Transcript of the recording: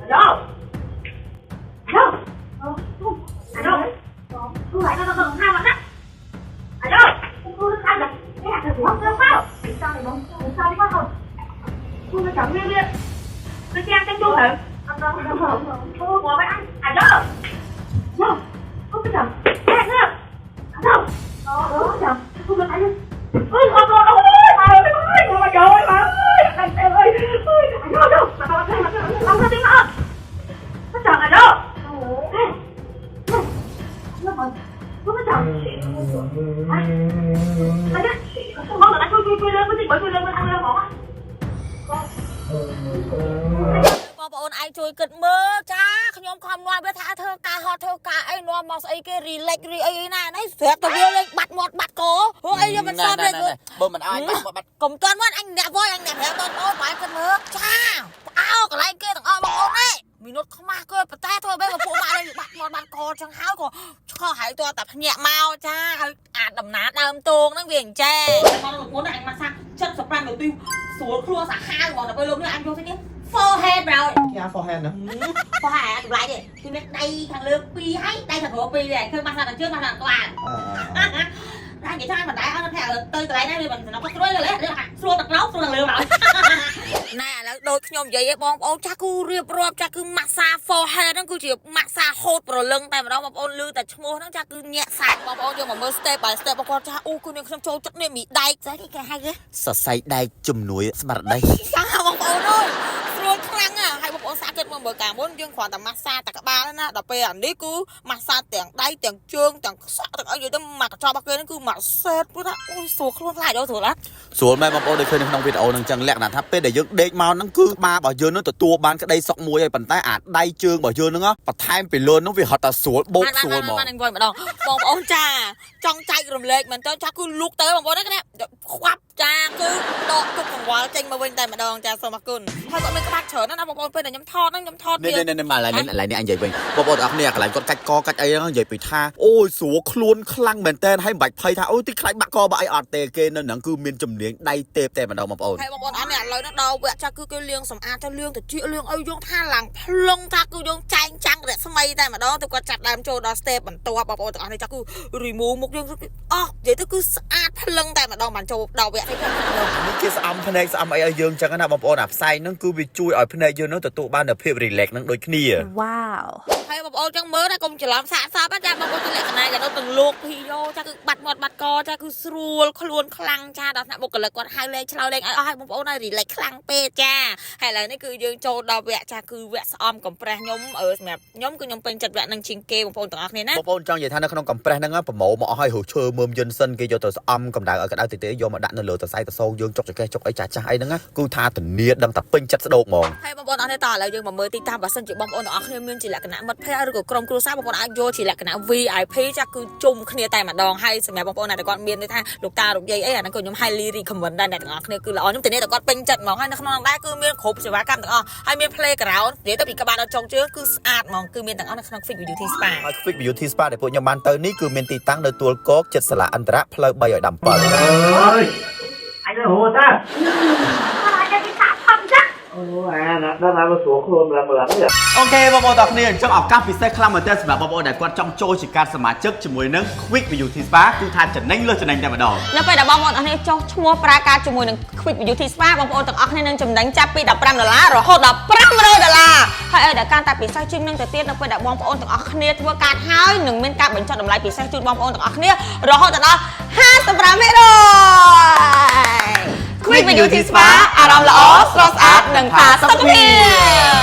Alo. Alo. Alo. Không phải nó không hai mặt á. Alo. Cô nó khai rồi. Cái hạt thử không được không? Sao này bóng? Sao đi không? Cô nó chẳng nghe biết. Tôi xem cho chú thử. Cô ngồi với anh. Alo. Alo. Cô cái chồng. Cái hạt nữa. Alo. Đó chồng. Cô nó thấy không? Ôi con ơi bà ơi mà trời ơi bà ơi anh em ơi alo đâu không có tiếng nữa nó chồng ở đâu nó chồng con là chui lên cái gì bởi chui lên ăn lên mỏ បងប្អូនឯងជួយគិតមើលចាខ្ញុំខំនាំវាថាធ្វើការហត់ធ្វើការអីនាំមកស្អីគេរីឡិចរីអីណានេះស្រាប់តែវាលេងបាត់មាត់បាត់កហូអីវាមិនសល់ទេបើមិនអាចបាត់កុំទាន់មកអញអ្នកវយអញអ្នកប្រាប់បងប្អូនបែរគិតមើលចាអោកន្លែងគេទាំងអស់បងប្អូននេះមីនុតខ្មាស់គេប៉ុន្តែធ្វើបែបពួកម៉ាក់លេងបាត់មាត់បាត់កចឹងហើយក៏ឆ្កោះហើយតើតែភ្ញាក់មកចាហើយអាចដំណើរដើមតងហ្នឹងវាអញ្ចេះបងលោកមុនអញមកសាក់75នាទីស្រួលខ្លួនសាហាវបងតែពេលលោកនេះអញយកស្អីគេ forehead rồi Kia forehead nữa forehead đủ lại đi thì biết đây thằng lương pi hay đây thằng hổ pi này khi mặt thằng trước mặt thằng toàn ra vậy thôi mình đại nó theo tôi lại đây mình nó có suối rồi đấy xua tật lóc xua thằng lương rồi nè là đôi nhom vậy bong ôn cha cứ riệp rộp cha cứ massage forehead nó cứ chỉ massage hốt pro lưng tay mà đó bong ôn lưแต่ឈ្មោះហ្នឹងចាគឺញាក់សាច់បងប្អូនយកមកមើល step by step បងប្អូនចាអូគឺខ្ញុំចូលចិត្តនេះមីដែកស្អីគេហៅគេសរសៃដែកជំនួយស្មារតីបងប្អូនអើយស្រួលខ្លាំងណាស់ហើយបងប្អូនសាកគិតមើលកាលមុនយើងគ្រាន់តែម៉ាស្សាតែក្បាលណាដល់ពេលអានេះគឺម៉ាស្សាទាំងដៃទាំងជើងទាំងខ្សក់ទាំងអីនិយាយទៅមកកញ្ចប់របស់គេហ្នឹងគឺមកសេតព្រោះថាអូយស្រួលខ្លួនខ្លាចដល់ស្រួលណាស់ស្រួលមែនបងប្អូនដូចឃើញនៅក្នុងវីដេអូហ្នឹងចឹងលក្ខណៈថាពេលដែលយើងដេកមកហ្នឹងគឺក្បាលរបស់យើងនឹងទទួលបានក្តីសុខមួយហើយប៉ុន្តែអាដៃជើងរបស់យើងហ្នឹងបន្ថែមពីលើហ្នឹងវាហត់តែស្រួលបោកស្រួលហ្មងបានវិញម្ដងបងប្អូនចាចង់ចែករំលែកមែនតើចាគឺលូកទៅបងប្អូនណាខ្វាប់ចាគឺដកទុកកង្វល់ចេញមកវិញតែម្ដងចាសូមអរគុណហើយគាត់មានក្បាច់ច្រើនណាស់បងប្អូនពេលដែលខ្ញុំថតហ្នឹងខ្ញុំថតវានេះមកឡើយនេះអញនិយាយវិញបងប្អូនអរគ្នាកន្លែងគាត់កាច់កកាច់អីហ្នឹងនិយាយពីថាអូយស្រួលខ្លួនខ្លាំងមែនតើហើយមិនបាច់ភ័យថាអូយទីខ្លាចបាក់កបាក់អីអត់ទេគេនៅហ្នឹងគឺមានជំនាញដៃទេពតែម្ដងបងប្អូនហើយបងប្អូនអត់នេះឥឡូវហ្នឹងដល់វគ្គចាគឺគេលាងសម្អាតទៅលាងតិចលាងអីយើងថាឡើងភ្លុងថាគឺយើងចែងចាំងរស្មីតែម្ដងទៅគាត់ចាប់ដើមចូលដល់ step បន្ទាប់បងប្អូនទាំងអស់នេះចាគឺ remove មុខយើងអស់និយាយទៅគឺស្អាតភ្លឹងតែម្ដងបានចូលដល់វគ្គនេះគេស្អំភ្នែកស្អំអីឲ្យយើងចឹងណាបងប្អូនអាផ្សែងហ្នឹងគឺវាជួយឲ្យភ្នែកយើងហ្នឹងទទួលបាននូវភាព relax ហ្នឹងដូចគ្នាវ៉ាវហើយបងប្អូនចឹងមើលណាកុំច្រឡំសាកសពចាបងប្អូនគឺលក្ខណៈយ៉ាងដូចទាំងលោកភីយ៉ូចាគឺបាត់មាត់បាត់កចាគឺស្រួលខ្លួនខ្លាំងចាដល់ថ្នាក់បុគ្គលិកគាត់ហៅលេងឆ្លោយលេងឲ្យអស់ឲ្យបងប្អូនឲ្យ relax ខ្លាំងពេកចាហើយឥឡូវនេះគឺយើងចូលដល់វគ្គចាគឺវគ្គស្អំកំប្រេះខ្ញុំសម្រាប់ខ្ញុំគឺខ្ញុំពេញចិត្តវគ្គហ្នឹងជាងគេបងប្អូនទាំងអស់គ្នាណាបងប្អូនចង់និយាយថានៅក្នុងកំប្រេះហ្នឹងប្រម៉ូមកអស់ឲ្យរស់ឈើមើមយិនសិនគេយកទៅស្អំកម្ដៅឲ្យក្ដៅតិចយកមកដាក់នៅលើសរសៃតសោយើងចុកចកេះចុកអីចាស់ចាស់អីហ្នឹងគឺថាធានាដឹងតែពេញចិត្តស្ដោកហ្មងហើយបងប្អូនអរគ្នាតឥឡូវយើងមកមើលទីតាំងបើសិនជាបងប្អូនទាំងអស់គ្នាមានជាលក្ខណៈមិត្តភក្តិឬក៏ក្រុមគ្រួសារបងប្អូនអាចយកជាលក្ខណៈ VIP ចាគឺជុំគ្នាតែម្ដងហើយសម្រាប់បងប្អូនណាដែលគាត់មានន័យថាលោកតាលោកយាយអីអាហ្នឹងក៏ខ្ញុំ highly recommend ដែរអ្នកទាំងអស់គ្នាគឺល្អខ្ញុំធានាតែគាត់ពេញចិត្តហ្មងហើយនៅក្នុងហ្នឹងដែរគឺមានគ្រប់សេវាកម្មទាំងអស់ហើយមាន playground និយាយទៅពីក្បាលដល់ចុងជើងគឺស្អាតហ្មងគឺមានទាំងអស់នៅក្នុង Quick Beauty Spa ហើយ Quick Beauty Spa ដែលពួកខ្ញុំបានទៅនេះគឺមានទីតាំងនៅទួលគោកចិត្តសាលាអន្តរៈផ្លូវ3ឲ្យដំ7 ơi anh ơi hồ ta anh đi tạm không chắc nó làm nó xuống luôn là mượn vậy អូខេបងប្អូនទាំងគ្នាអញ្ចឹងឱកាសពិសេសខ្លាំងមែនទែនសម្រាប់បងប្អូនដែលគាត់ចង់ចូលជាការសមាជិកជាមួយនឹង Quick Beauty Spa គឺថាចំណេញលើចំណេញតែម្ដងនៅពេលដែលបងប្អូនទាំងគ្នាចុះឈ្មោះប្រើការជាមួយនឹង Quick Beauty Spa បងប្អូនទាំងអស់គ្នានឹងចំណេញចាប់ពី$15រហូតដល់$500ហើយឲ្យតែកាន់តែពិសេសជាងនឹងទៅទៀតនៅពេលដែលបងប្អូនទាំងអស់គ្នាធ្វើការហើយនឹងមានការបញ្ចុះតម្លៃពិសេសជូនបងប្អូនទាំងអស់គ្នារហូតដល់55%Quick Beauty Spa អារម្មណ៍ល្អស្រស់ស្អាតនិងផាសុខភាព